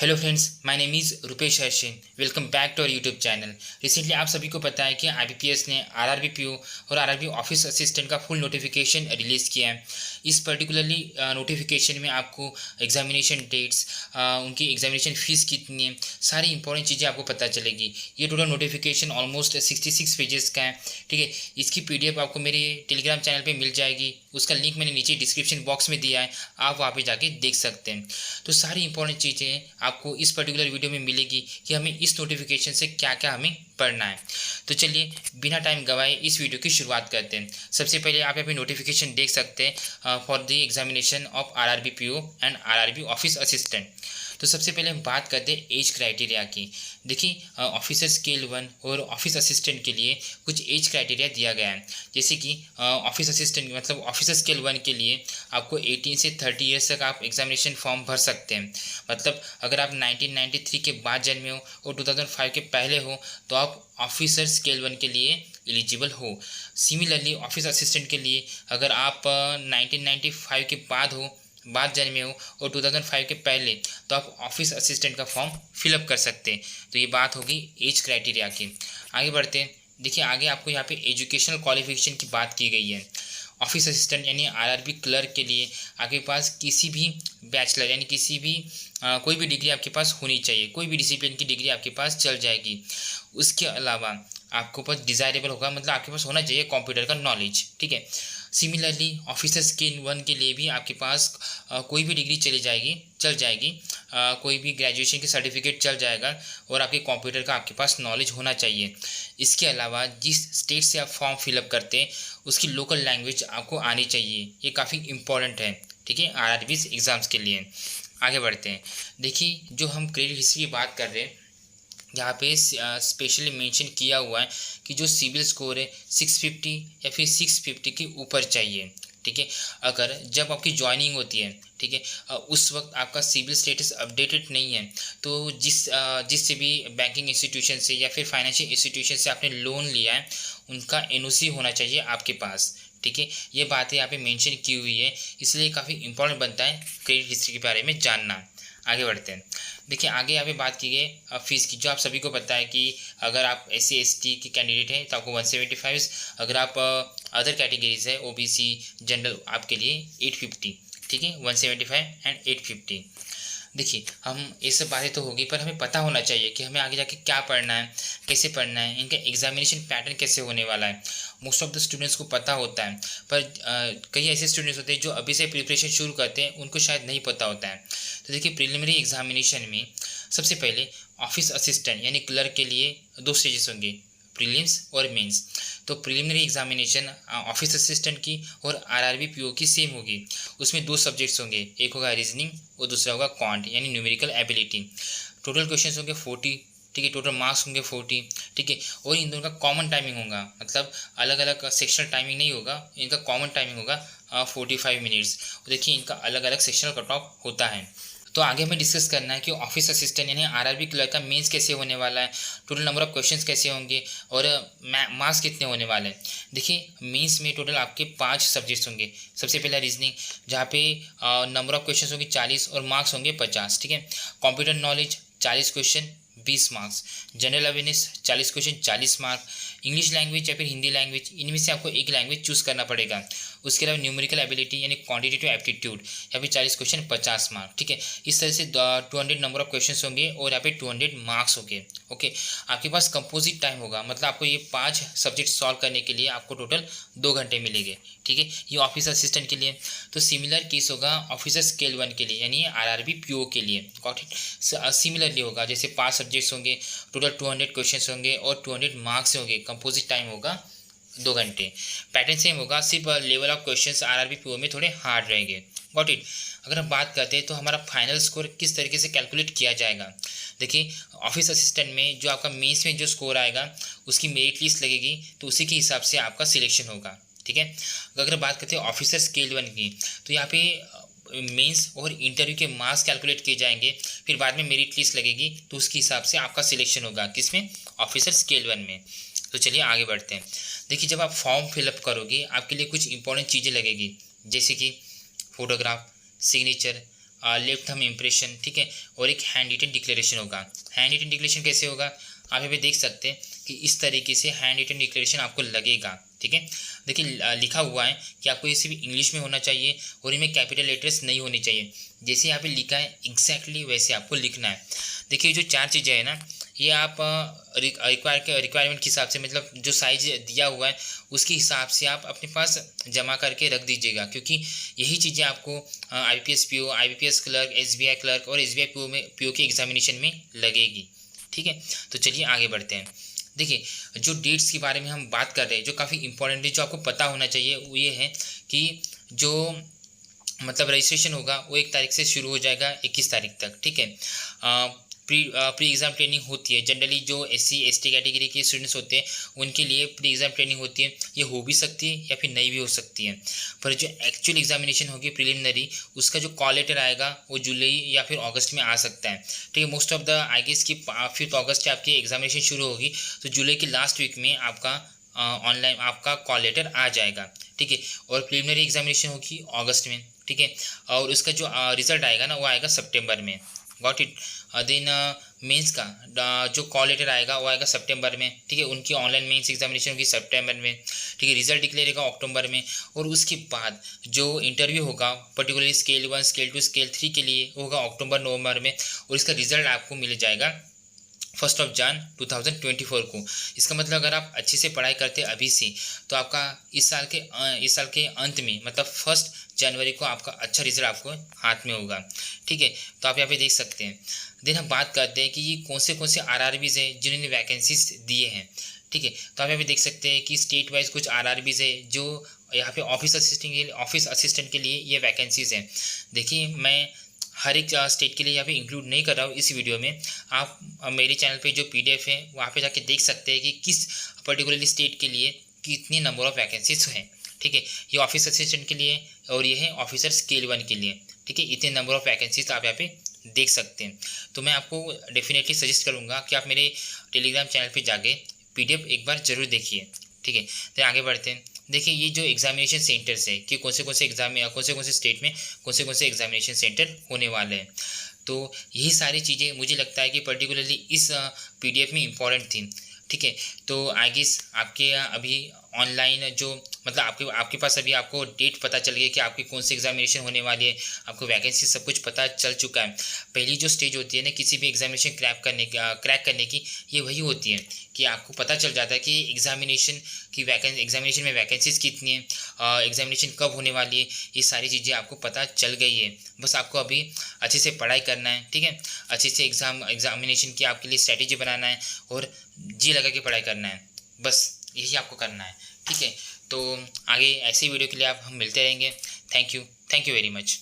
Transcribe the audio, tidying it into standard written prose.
Hello friends, my name is Rupesh Harshin. Welcome back to our YouTube channel. Recently आप सभी को पता है कि आईबीपीएस ने आरआरबी पीओ और आरआरबी ऑफिस असिस्टेंट का फुल नोटिफिकेशन रिलीज़ किया है। इस पर्टिकुलरली नोटिफिकेशन में आपको एग्जामिनेशन डेट्स, उनकी एग्जामिनेशन फ़ीस कितनी है, सारी इंपॉर्टेंट चीज़ें आपको पता चलेगी। ये टोटल नोटिफिकेशन ऑलमोस्ट 66 पेजेस का है। ठीक है, इसकी पीडीएफ आपको मेरे टेलीग्राम चैनल पे मिल जाएगी। उसका लिंक मैंने नीचे डिस्क्रिप्शन बॉक्स में दिया है, आप वहाँ पे जाके देख सकते हैं। तो सारी इंपॉर्टेंट चीज़ें आपको इस पर्टिकुलर वीडियो में मिलेगी कि हमें इस नोटिफिकेशन से क्या क्या हमें पढ़ना है। तो चलिए बिना टाइम गवाए इस वीडियो की शुरुआत करते हैं। सबसे पहले आप यहाँ पे नोटिफिकेशन देख सकते हैं for the examination of RRB PO and RRB office assistant. तो सबसे पहले हम बात करते हैं एज क्राइटेरिया की। देखिए, ऑफिसर स्केल 1 और ऑफिस असिस्टेंट के लिए कुछ एज क्राइटेरिया दिया गया है। जैसे कि ऑफिस असिस्टेंट मतलब ऑफिसर स्केल 1 के लिए आपको 18 से 30 ईयर्स तक आप एग्जामिनेशन फॉर्म भर सकते हैं। मतलब अगर आप 1993 के बाद जन्मे हो और 2005 के पहले हो तो आप ऑफिसर स्केल 1 के लिए एलिजिबल हो। सिमिलरली ऑफिस असिस्टेंट के लिए अगर आप 1995 के बाद जन्मे हो और 2005 के पहले, तो आप ऑफिस असिस्टेंट का फॉर्म फिलअप कर सकते हैं। तो ये बात होगी एज क्राइटेरिया की। आगे बढ़ते हैं। देखिए, आगे आपको यहाँ पे एजुकेशनल क्वालिफिकेशन की बात की गई है। ऑफिस असिस्टेंट यानी आरआरबी क्लर्क के लिए आपके पास किसी भी बैचलर यानी किसी भी कोई भी डिग्री आपके पास होनी चाहिए। कोई भी डिसिप्लिन की डिग्री आपके पास चल जाएगी। उसके अलावा आपको पास डिज़ायरेबल होगा, मतलब आपके पास होना चाहिए कंप्यूटर का नॉलेज। ठीक है। सिमिलरली ऑफिसर स्केल 1 के लिए भी आपके पास कोई भी डिग्री चल जाएगी। कोई भी ग्रेजुएशन की सर्टिफिकेट चल जाएगा और आपके कंप्यूटर का आपके पास नॉलेज होना चाहिए। इसके अलावा जिस स्टेट से आप फॉर्म फिलअप करते हैं उसकी लोकल लैंग्वेज आपको आनी चाहिए। ये काफ़ी इंपॉर्टेंट है। ठीक है, आरआरबी एग्ज़ाम्स के लिए। आगे बढ़ते हैं। देखिए, जो हम क्रेडिट हिस्ट्री की बात कर रहे हैं, यहाँ पे स्पेशली मेंशन किया हुआ है कि जो सिविल स्कोर है 650 या फिर 650 के ऊपर चाहिए। ठीक है, अगर जब आपकी ज्वाइनिंग होती है, ठीक है, उस वक्त आपका सिविल स्टेटस अपडेटेड नहीं है, तो जिससे भी बैंकिंग इंस्टीट्यूशन से या फिर फाइनेंशियल इंस्टीट्यूशन से आपने लोन लिया है उनका एनओसी होना चाहिए आपके पास। ठीक है, ये बातें यहाँ पे मेंशन की हुई है, इसलिए काफ़ी इंपॉर्टेंट बनता है क्रेडिट हिस्ट्री के बारे में जानना। आगे बढ़ते हैं। देखिए, आगे यहाँ पे बात की गई फीस की। जो आप सभी को पता है कि अगर आप SC/ST के कैंडिडेट हैं तो आपको 175, अगर आप अदर कैटेगरीज है OBC जनरल, आपके लिए 850। ठीक है, 175 एंड 850। देखिए, हम ये सब बातें तो होगी, पर हमें पता होना चाहिए कि हमें आगे जाके क्या पढ़ना है, कैसे पढ़ना है, इनका एग्जामिनेशन पैटर्न कैसे होने वाला है। मोस्ट ऑफ द स्टूडेंट्स को पता होता है, पर कई ऐसे स्टूडेंट्स होते हैं जो अभी से प्रिपरेशन शुरू करते हैं, उनको शायद नहीं पता होता है। तो देखिए, प्रिलिमिनरी एग्जामिनेशन में सबसे पहले ऑफिस असिस्टेंट यानी क्लर्क के लिए 2 स्टेजेस होंगे, प्रीलिम्स और मेंस। तो प्रिलिमिनरी एग्जामिनेशन ऑफिस असिस्टेंट की और आरआरबी पीओ की सेम होगी। उसमें 2 सब्जेक्ट्स होंगे, एक होगा रीजनिंग और दूसरा होगा क्वांट यानी न्यूमेरिकल एबिलिटी। टोटल क्वेश्चंस होंगे 40। ठीक है, टोटल मार्क्स होंगे 40। ठीक है, और इन दोनों का कॉमन टाइमिंग होगा, मतलब अलग अलग सेक्शनल टाइमिंग नहीं होगा, इनका कॉमन टाइमिंग होगा 45 मिनट्स। देखिए, इनका अलग अलग सेक्शनल कट ऑफ होता है। तो आगे हमें डिस्कस करना है कि ऑफिस असिस्टेंट यानी आरआरबी क्लर्क का मेंस कैसे होने वाला है, टोटल नंबर ऑफ क्वेश्चंस कैसे होंगे और मार्क्स कितने होने वाले हैं। देखिए, मेंस में टोटल आपके 5 सब्जेक्ट्स होंगे। सबसे पहला रीजनिंग, जहाँ पे नंबर ऑफ क्वेश्चंस होंगे 40 और मार्क्स होंगे 50। ठीक है, computer knowledge 40 question 20 marks, general awareness 40 question 40 mark, English language या फिर हिंदी लैंग्वेज, इनमें से आपको एक लैंग्वेज चूज़ करना पड़ेगा। उसके अलावा न्यूमेरिकल एबिलिटी यानी क्वांटिटेटिव एप्टीट्यूड, यहाँ पे 40 क्वेश्चन 50 मार्क। ठीक है, इस तरह से 200 नंबर ऑफ क्वेश्चंस होंगे और यहाँ पे 200 मार्क्स होंगे। ओके, आपके पास कंपोजिट टाइम होगा, मतलब आपको ये 5 सब्जेक्ट सॉल्व करने के लिए आपको टोटल 2 घंटे मिलेंगे। ठीक है, ये ऑफिस असिस्टेंट के लिए। तो सिमिलर केस होगा ऑफिसर स्केल 1 के लिए यानी आरआरबी पीओ के लिए। Got it. सिमिलरली होगा, जैसे 5 सब्जेक्ट्स होंगे, टोटल 200 क्वेश्चन होंगे और 200 मार्क्स होंगे, कंपोजिट टाइम होगा 2 घंटे। पैटर्न सेम होगा, सिर्फ level of questions RRB PO में थोड़े हार्ड रहेंगे। Got it. अगर हम बात करते हैं तो हमारा फाइनल स्कोर किस तरीके से कैलकुलेट किया जाएगा। देखिए, ऑफिस असिस्टेंट में जो आपका मेंस में जो स्कोर आएगा उसकी मेरिट लिस्ट लगेगी, तो उसी के हिसाब से आपका सिलेक्शन होगा। ठीक है, अगर बात करते हैं ऑफिसर स्केल 1 की, तो यहाँ पे मेंस और इंटरव्यू के मार्क्स कैलकुलेट किए जाएंगे, फिर बाद में मेरिट लिस्ट लगेगी, तो उसके हिसाब से आपका सिलेक्शन होगा किसमें, ऑफिसर स्केल 1 में। तो चलिए आगे बढ़ते हैं। देखिए, जब आप फॉर्म फिलअप करोगे आपके लिए कुछ इंपॉर्टेंट चीज़ें लगेगी, जैसे कि photograph, signature, left thumb impression, ठीक है, और एक हैंड रिटन डिक्लेरेशन होगा। हैंड रिटन डिक्लेरेशन कैसे होगा, आप यहाँ पे देख सकते हैं कि इस तरीके से हैंड रिटन डिक्लेरेशन आपको लगेगा, ठीक है। देखिए लिखा हुआ है कि आपको ये सिर्फ इंग्लिश में होना चाहिए और इनमें कैपिटल लेटर्स नहीं होने चाहिए। जैसे यहाँ पे लिखा है एग्जैक्टली वैसे आपको लिखना है। देखिए जो 4 चीज़ें हैं ना, ये आप रिक्वायरमेंट के हिसाब से, मतलब जो साइज दिया हुआ है उसके हिसाब से आप अपने पास जमा करके रख दीजिएगा, क्योंकि यही चीज़ें आपको IBPS PO, IBPS clerk, SBI clerk और SBI PO के एग्जामिनेशन में लगेगी, ठीक है। तो चलिए आगे बढ़ते हैं। देखिए जो डेट्स के बारे में हम बात कर रहे हैं, जो काफ़ी इंपॉर्टेंट है, जो आपको पता होना चाहिए, वो ये है कि जो मतलब रजिस्ट्रेशन होगा वो 1 तारीख से शुरू हो जाएगा 21 तारीख तक, ठीक है। प्री एग्ज़ाम ट्रेनिंग होती है। जनरली जो SC ST कैटेगरी के स्टूडेंट्स होते हैं उनके लिए प्री एग्ज़ाम ट्रेनिंग होती है। ये हो भी सकती है या फिर नहीं भी हो सकती है, पर जो एक्चुअल एग्जामिनेशन होगी प्रिलिमिनरी, उसका जो कॉल लेटर आएगा वो जुलाई या फिर अगस्त में आ सकता है, ठीक है। Most of the I guess की 5 अगस्त से आपकी एग्जामिनेशन शुरू होगी, तो जुलाई के लास्ट वीक में आपका ऑनलाइन आपका कॉल लेटर आ जाएगा, ठीक है। और प्रिलिमिनरी एग्जामिनेशन होगी अगस्त में, ठीक है। और उसका जो रिजल्ट आएगा ना वो आएगा सितंबर में, गॉट इट। देन मेंस का जो कॉल लेटर आएगा वो आएगा सितंबर में, ठीक है। उनकी ऑनलाइन मेंस एग्जामिनेशन होगी सितंबर में, ठीक है। रिजल्ट डिक्लेयर होगा अक्टूबर में, और उसके बाद जो इंटरव्यू होगा पर्टिकुलरली स्केल 1, स्केल 2, स्केल 3 के लिए होगा अक्टूबर नवंबर में, और इसका रिजल्ट आपको मिल जाएगा 1 जनवरी 2024 को। इसका मतलब अगर आप अच्छे से पढ़ाई करते अभी से, तो आपका इस साल के अंत में, मतलब 1 जनवरी को आपका अच्छा रिजल्ट आपको हाथ में होगा, ठीक है। तो आप यहाँ पे देख सकते हैं। देन हम बात करते हैं कि ये कौन से RRBs हैं जिन्होंने वैकेंसीज दिए हैं, ठीक है। तो आप यहाँ पे देख सकते हैं कि स्टेट वाइज कुछ RRBs है जो यहाँ पे ऑफिस असिस्टेंट के लिए ये वैकेंसीज हैं। देखिए मैं हर एक स्टेट के लिए यहाँ पे इंक्लूड नहीं कर रहा हूँ इस वीडियो में। आप मेरे चैनल पे जो PDF है वहाँ पे जाके देख सकते हैं कि किस पर्टिकुलरली स्टेट के लिए कितनी नंबर ऑफ वैकेंसीज हैं, ठीक है। ये ऑफिस असिस्टेंट के लिए और ये है ऑफिसर स्केल 1 के लिए, ठीक है। इतने नंबर ऑफ वैकेंसीज आप यहाँ पे देख सकते हैं। तो मैं आपको डेफिनेटली सजेस्ट करूँगा कि आप मेरे टेलीग्राम चैनल पर जाके PDF एक बार ज़रूर देखिए, ठीक है। तो आगे बढ़ते हैं। देखिए ये जो एग्जामिनेशन सेंटर्स है कि कौन से स्टेट में कौन से एग्जामिनेशन सेंटर होने वाले हैं, तो यही सारी चीज़ें मुझे लगता है कि पर्टिकुलरली इस PDF में इम्पॉर्टेंट थी, ठीक है। तो आई गेस आपके अभी ऑनलाइन जो मतलब आपके पास अभी आपको डेट पता चल गई कि आपकी कौन सी एग्जामिनेशन होने वाली है, आपको वैकेंसी सब कुछ पता चल चुका है। पहली जो स्टेज होती है ना किसी भी एग्जामिनेशन क्रैक करने की, ये वही होती है कि आपको पता चल जाता है कि एग्जामिनेशन में वैकेंसीज कितनी है, एग्जामिनेशन कब होने वाली है, ये सारी चीज़ें आपको पता चल गई है। बस आपको अभी अच्छे से पढ़ाई करना है, ठीक है। अच्छे से एग्जामिनेशन की आपके लिए स्ट्रैटेजी बनाना है और जी लगा के पढ़ाई करना है, बस यही आपको करना है, ठीक है। तो आगे ऐसी वीडियो के लिए हम मिलते रहेंगे। Thank you very much.